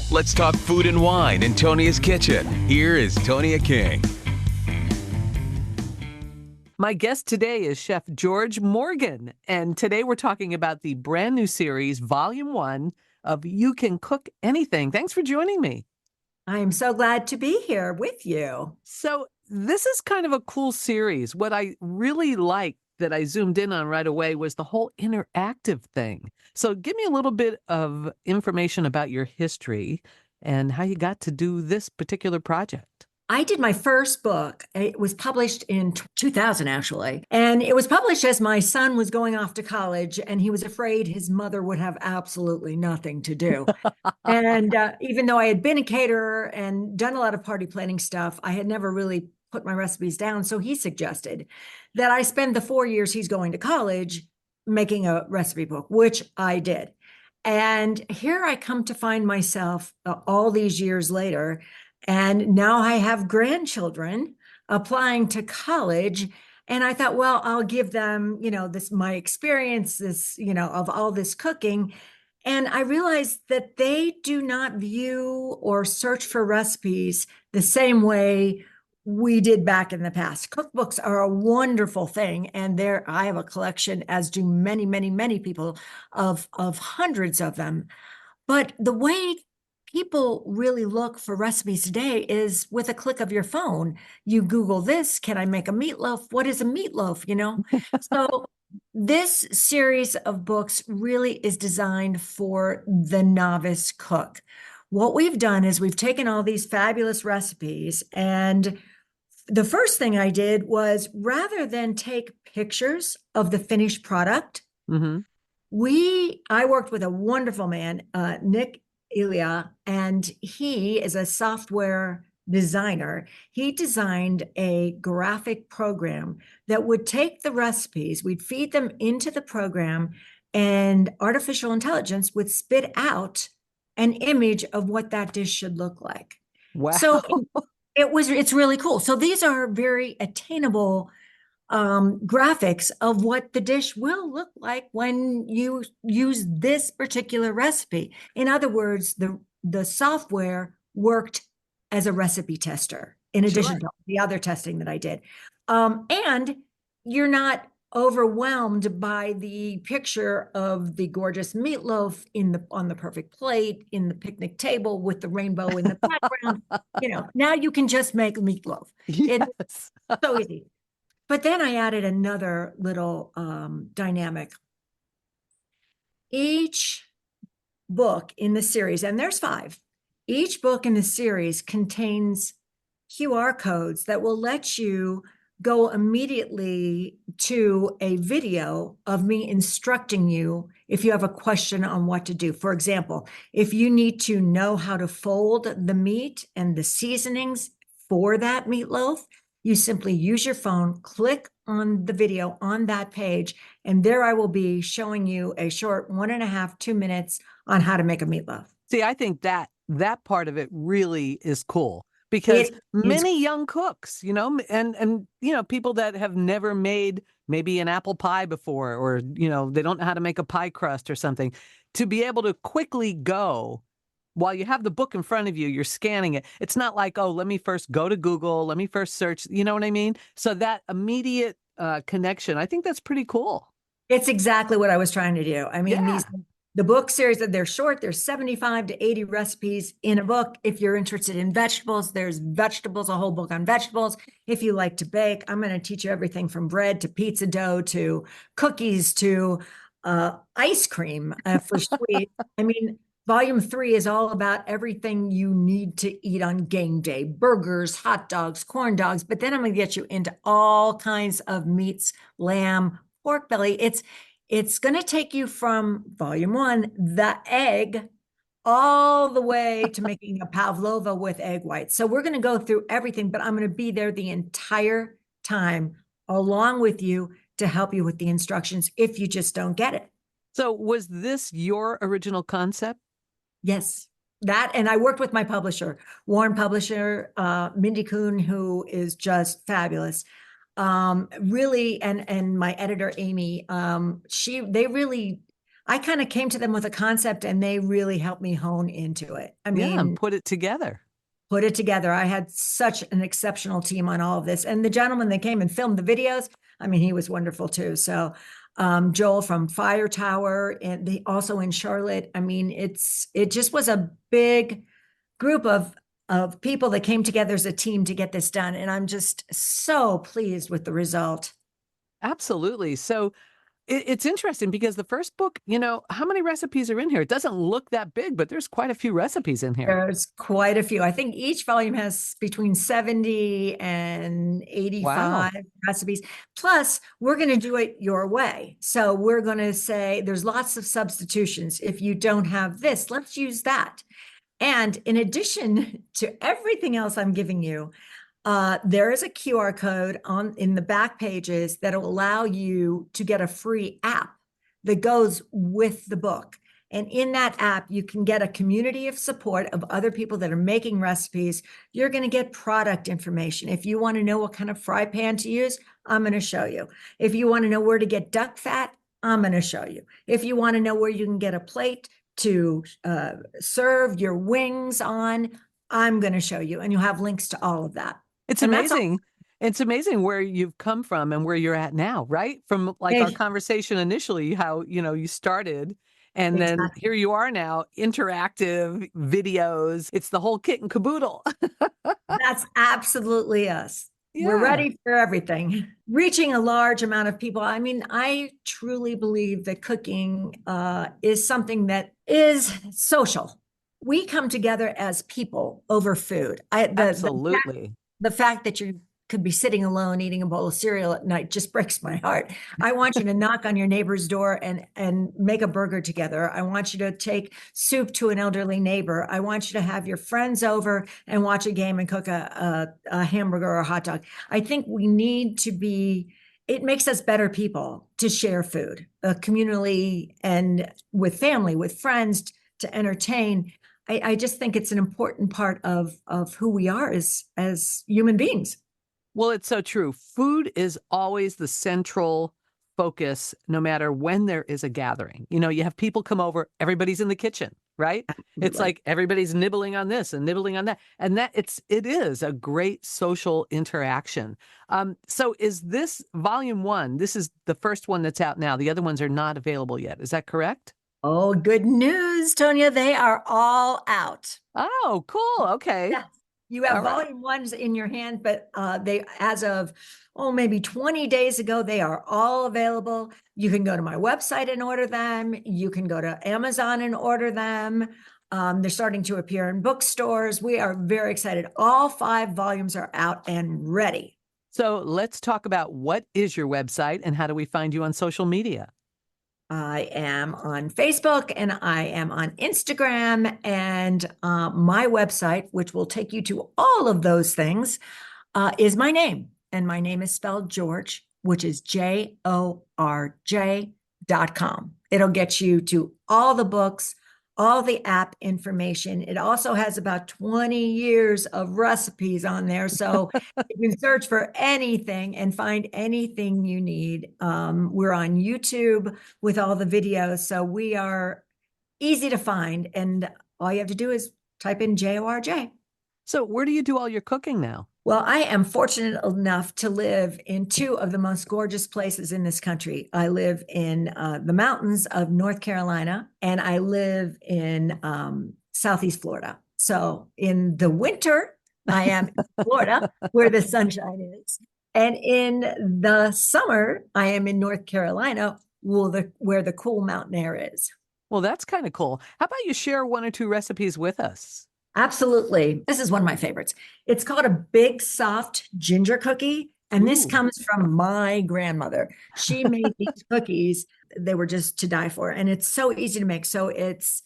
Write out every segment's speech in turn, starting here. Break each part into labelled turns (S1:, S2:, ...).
S1: Let's talk food and wine in Tonia's kitchen. Here is Tonia King.
S2: My guest today is Chef Jorj Morgan, and today we're talking about the brand new series, Volume 1 of You Can Cook Anything. Thanks for joining me.
S3: I am so glad to be here with you.
S2: So this is kind of a cool series. What I really liked that I zoomed in on right away was the whole interactive thing. So give me a little bit of information about your history and how you got to do this particular project.
S3: I did my first book. It was published in 2000, actually. And it was published as my son was going off to college, and he was afraid his mother would have absolutely nothing to do. And even though I had been a caterer and done a lot of party planning stuff, I had never really put my recipes down. So he suggested that I spend the 4 years he's going to college making a recipe book, which I did. And here I come to find myself all these years later. And now I have grandchildren applying to college. And I thought, well, I'll give them, this, my experience, this, of all this cooking. And I realized that they do not view or search for recipes the same way we did back in the past. Cookbooks are a wonderful thing. And I have a collection, as do many, many, many people, of hundreds of them. But the way people really look for recipes today is with a click of your phone. You Google this, can I make a meatloaf? What is a meatloaf? So this series of books really is designed for the novice cook. What we've done is we've taken all these fabulous recipes, and the first thing I did was, rather than take pictures of the finished product, I worked with a wonderful man, Nick Ilya, and he is a software designer. He designed a graphic program that would take the recipes, we'd feed them into the program, and artificial intelligence would spit out an image of what that dish should look like.
S2: Wow.
S3: So it's really cool. So these are very attainable graphics of what the dish will look like when you use this particular recipe. In other words, the software worked as a recipe tester in addition to the other testing that I did. And you're not overwhelmed by the picture of the gorgeous meatloaf on the perfect plate in the picnic table with the rainbow in the background. Now you can just make meatloaf.
S2: Yes.
S3: It's so easy. But then I added another little dynamic. Each book in the series, and there's 5, each book in the series contains QR codes that will let you go immediately to a video of me instructing you if you have a question on what to do. For example, if you need to know how to fold the meat and the seasonings for that meatloaf, you simply use your phone, click on the video on that page, and there I will be showing you a short 1.5, 2 minutes on how to make a meatloaf.
S2: See, I think that part of it really is cool, because many young cooks, and people that have never made maybe an apple pie before, or, they don't know how to make a pie crust or something, to be able to quickly go while you have the book in front of you, you're scanning it. It's not like, oh, let me first go to Google, let me first search, you know what I mean? So that immediate connection, I think that's pretty cool.
S3: It's exactly what I was trying to do. I mean, the book series, they're short, there's 75 to 80 recipes in a book. If you're interested in vegetables, there's vegetables, a whole book on vegetables. If you like to bake, I'm going to teach you everything from bread to pizza dough to cookies to ice cream for sweet. I mean, Volume 3 is all about everything you need to eat on game day: burgers, hot dogs, corn dogs. But then I'm going to get you into all kinds of meats: lamb, pork belly. It's going to take you from Volume 1, the egg, all the way to making a pavlova with egg whites. So we're going to go through everything, but I'm going to be there the entire time along with you to help you with the instructions if you just don't get it.
S2: So was this your original concept?
S3: Yes, that, and I worked with my publisher, Warren Publisher, Mindy Kuhn, who is just fabulous. Really, and my editor, Amy, they really I kind of came to them with a concept and they really helped me hone into it. I
S2: Yeah, and
S3: mean,
S2: put it together.
S3: put it together. I had such an exceptional team on all of this. And the gentleman that came and filmed the videos, I mean, he was wonderful too. So Joel from Fire Tower, and they also in Charlotte. I mean, it just was a big group of people that came together as a team to get this done. And I'm just so pleased with the result.
S2: Absolutely. So it's interesting because the first book, how many recipes are in here? It doesn't look that big, but there's quite a few recipes in here.
S3: There's quite a few. I think each volume has between 70 and 85
S2: Wow.
S3: recipes. Plus, we're going to do it your way. So we're going to say there's lots of substitutions. If you don't have this, let's use that. And in addition to everything else I'm giving you, there is a QR code in the back pages that will allow you to get a free app that goes with the book. And in that app, you can get a community of support of other people that are making recipes. You're going to get product information. If you want to know what kind of fry pan to use, I'm going to show you. If you want to know where to get duck fat, I'm going to show you. If you want to know where you can get a plate to serve your wings on, I'm going to show you. And you'll have links to all of that.
S2: It's
S3: And that's all.
S2: amazing. It's amazing where you've come from and where you're at now, right? From like our
S3: Hey,
S2: conversation initially, how, you started and then
S3: exactly.
S2: here you are now, interactive videos. It's the whole kit and caboodle.
S3: That's absolutely us. We're
S2: Yeah,
S3: ready for everything. Reaching a large amount of people. I mean, I truly believe that cooking is something that is social. We come together as people over food.
S2: absolutely.
S3: The fact that you could be sitting alone eating a bowl of cereal at night just breaks my heart. I want you to knock on your neighbor's door and make a burger together. I want you to take soup to an elderly neighbor. I want you to have your friends over and watch a game and cook a hamburger or a hot dog. I think we need to be, it makes us better people to share food communally and with family, with friends, to entertain. I just think it's an important part of who we are as human beings.
S2: Well, it's so true. Food is always the central focus, no matter when there is a gathering. You have people come over, everybody's in the kitchen, right? It's
S3: Absolutely.
S2: like everybody's nibbling on this and nibbling on that. And it is a great social interaction. So is this volume 1? This is the first one that's out now. The other ones are not available yet. Is that correct?
S3: Oh, good news, Tonia. They are all out.
S2: Oh, cool. Okay.
S3: Yes. You have
S2: All right.
S3: volume ones in your hand, but they, as of, maybe 20 days ago, they are all available. You can go to my website and order them. You can go to Amazon and order them. They're starting to appear in bookstores. We are very excited. All 5 volumes are out and ready.
S2: So let's talk about what is your website and how do we find you on social media?
S3: I am on Facebook and I am on Instagram, and my website, which will take you to all of those things, is my name. And my name is spelled Jorj, which is JORJ.com. It'll get you to all the books, all the app information. It also has about 20 years of recipes on there. So you can search for anything and find anything you need. We're on YouTube with all the videos. So we are easy to find. And all you have to do is type in JORJ.
S2: So where do you do all your cooking now?
S3: Well, I am fortunate enough to live in 2 of the most gorgeous places in this country. I live in the mountains of North Carolina, and I live in Southeast Florida. So in the winter, I am in Florida, where the sunshine is. And in the summer, I am in North Carolina, where the cool mountain air is.
S2: Well, that's kind of cool. How about you share 1 or 2 recipes with us?
S3: Absolutely. This is one of my favorites. It's called a big soft ginger cookie. And this
S2: Ooh.
S3: comes from my grandmother. She made these cookies. They were just to die for. And it's so easy to make. So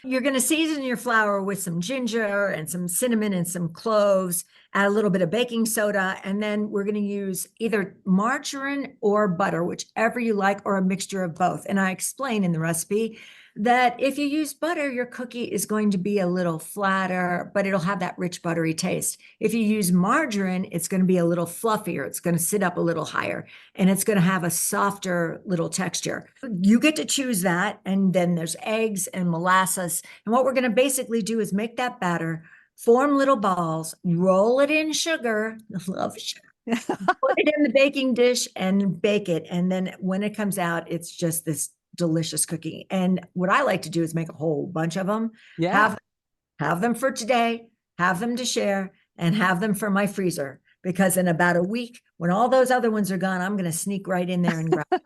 S3: you're going to season your flour with some ginger and some cinnamon and some cloves, add a little bit of baking soda. And then we're going to use either margarine or butter, whichever you like, or a mixture of both. And I explain in the recipe that if you use butter, your cookie is going to be a little flatter, but it'll have that rich buttery taste. If you use margarine, it's going to be a little fluffier. It's going to sit up a little higher, and it's going to have a softer little texture. You get to choose that. And then there's eggs and molasses. And what we're going to basically do is make that batter, form little balls, roll it in sugar. I love sugar. Put it in the baking dish and bake it. And then when it comes out, it's just this delicious cookie. And what I like to do is make a whole bunch of them.
S2: Yeah.
S3: Have them for today, have them to share, and have them for my freezer. Because in about a week, when all those other ones are gone, I'm going to sneak right in there and grab.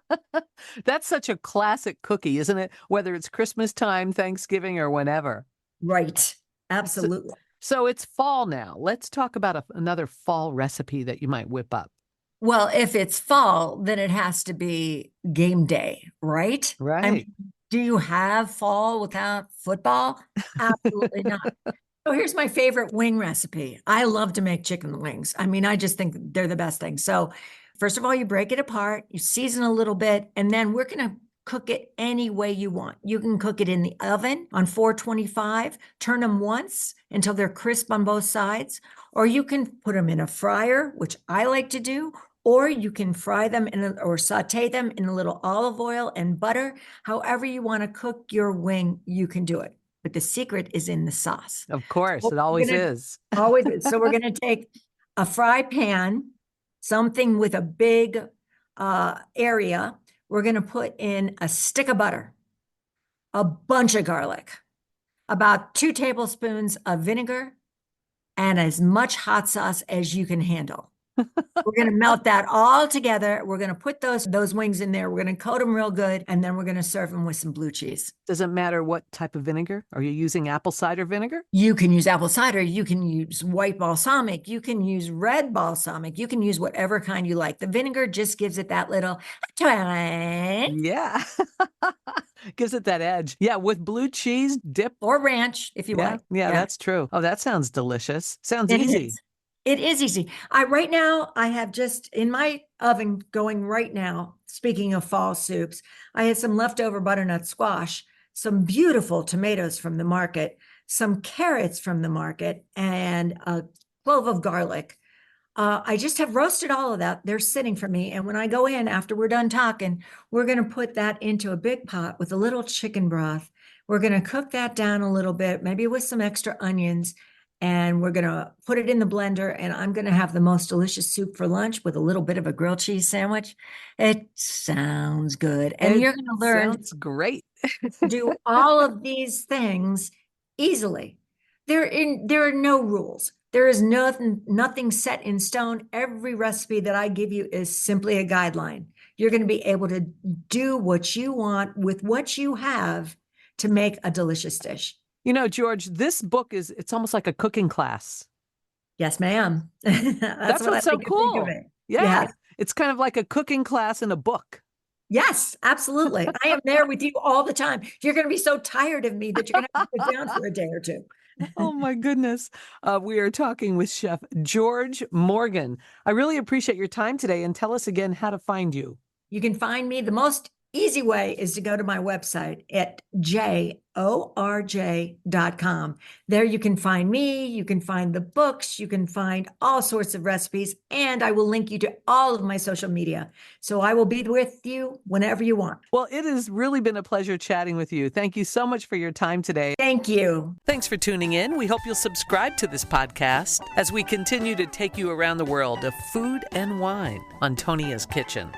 S2: That's such a classic cookie, isn't it? Whether it's Christmas time, Thanksgiving, or whenever.
S3: Right. Absolutely.
S2: So it's fall now. Let's talk about another fall recipe that you might whip up.
S3: Well, if it's fall, then it has to be game day, right?
S2: Right.
S3: I mean, do you have fall without football? Absolutely not. So here's my favorite wing recipe. I love to make chicken wings. I mean, I just think they're the best thing. So first of all, you break it apart, you season a little bit, and then we're going to cook it any way you want. You can cook it in the oven on 425, turn them once until they're crisp on both sides, or you can put them in a fryer, which I like to do, or you can fry them or saute them in a little olive oil and butter. However you want to cook your wing, you can do it. But the secret is in the sauce.
S2: Of course, it always is.
S3: Always is. So we're going to take a fry pan, something with a big area. We're going to put in a stick of butter, a bunch of garlic, about 2 tablespoons of vinegar, and as much hot sauce as you can handle. We're going to melt that all together. We're going to put those wings in there. We're going to coat them real good, and then we're going to serve them with some blue cheese.
S2: Doesn't matter what type of vinegar. Are you using apple cider vinegar?
S3: You can use apple cider. You can use white balsamic. You can use red balsamic. You can use whatever kind you like. The vinegar just gives it that little twang.
S2: Yeah. Gives it that edge. Yeah, with blue cheese, dip.
S3: Or ranch, if you want.
S2: Yeah, that's true. Oh, that sounds delicious. Sounds
S3: It
S2: easy.
S3: is. It is easy. Right now, I have just in my oven going right now, speaking of fall soups, I had some leftover butternut squash, some beautiful tomatoes from the market, some carrots from the market, and a clove of garlic. I just have roasted all of that. They're sitting for me. And when I go in after we're done talking, we're going to put that into a big pot with a little chicken broth. We're going to cook that down a little bit, maybe with some extra onions. And we're going to put it in the blender, and I'm going to have the most delicious soup for lunch with a little bit of a grilled cheese sandwich. It sounds good. And you're going to learn.
S2: Sounds great.
S3: To do all of these things easily. There are no rules. There is nothing set in stone. Every recipe that I give you is simply a guideline. You're going to be able to do what you want with what you have to make a delicious dish.
S2: You know, Jorj, this book it's almost like a cooking class.
S3: Yes, ma'am.
S2: That's what's so cool. Yeah. It's kind of like a cooking class in a book.
S3: Yes, absolutely. I am there with you all the time. You're going to be so tired of me that you're going to have to sit down for a day or two.
S2: Oh, my goodness. We are talking with Chef Jorj Morgan. I really appreciate your time today, and tell us again how to find you.
S3: You can find me. The most easy way is to go to my website at jorj.com. There you can find me, you can find the books, you can find all sorts of recipes, and I will link you to all of my social media. So I will be with you whenever you want.
S2: Well, it has really been a pleasure chatting with you. Thank you so much for your time today.
S3: Thank you.
S2: Thanks for tuning in. We hope you'll subscribe to this podcast as we continue to take you around the world of food and wine on Tonia's Kitchen.